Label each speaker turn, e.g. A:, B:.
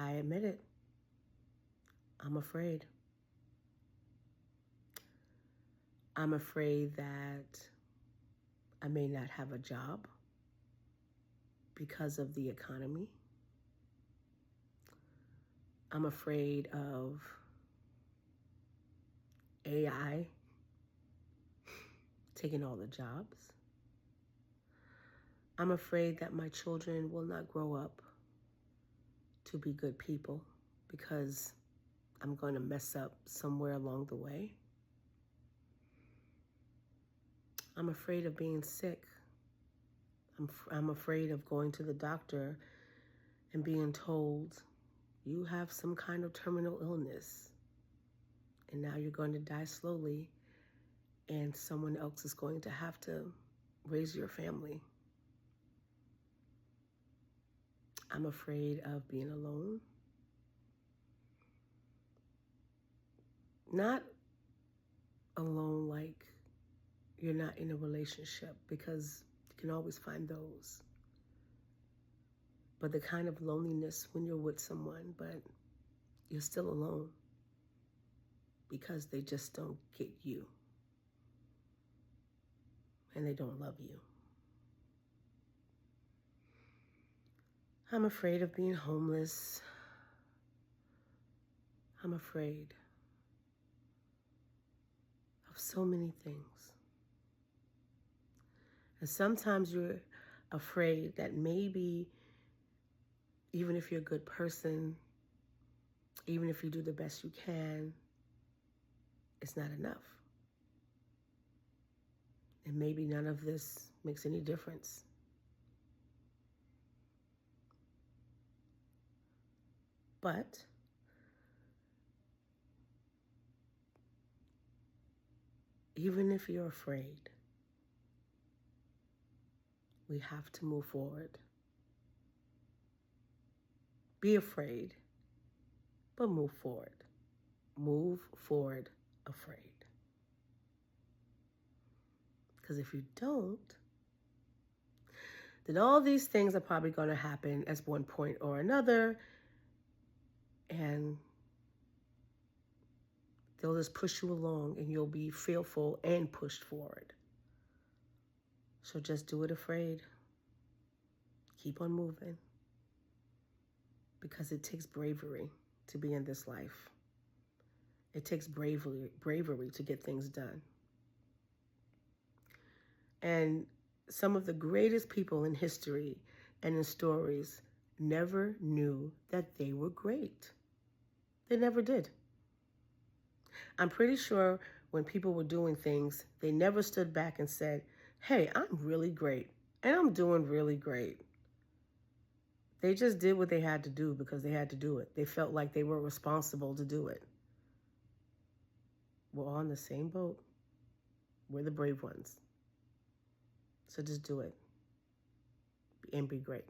A: I admit it. I'm afraid. I'm afraid that I may not have a job because of the economy. I'm afraid of AI taking all the jobs. I'm afraid that my children will not grow up to be good people because I'm going to mess up somewhere along the way. I'm afraid of being sick. I'm afraid of going to the doctor and being told, you have some kind of terminal illness, and now you're going to die slowly, and someone else is going to have to raise your family. I'm afraid of being alone. Not alone like you're not in a relationship, because you can always find those. But the kind of loneliness when you're with someone, but you're still alone because they just don't get you and they don't love you. I'm afraid of being homeless. I'm afraid of so many things. And sometimes you're afraid that maybe even if you're a good person, even if you do the best you can, it's not enough. And maybe none of this makes any difference. But even if you're afraid, we have to move forward. Be afraid, but move forward. Move forward afraid. Because if you don't, then all these things are probably going to happen at one point or another, and they'll just push you along and you'll be fearful and pushed forward. So just do it afraid. Keep on moving. Because it takes bravery to be in this life. It takes bravery to get things done. And some of the greatest people in history and in stories never knew that they were great. They never did. I'm pretty sure when people were doing things, they never stood back and said, hey, I'm really great and I'm doing really great. They just did what they had to do because they had to do it. They felt like they were responsible to do it. We're all in the same boat. We're the brave ones. So just do it and be great.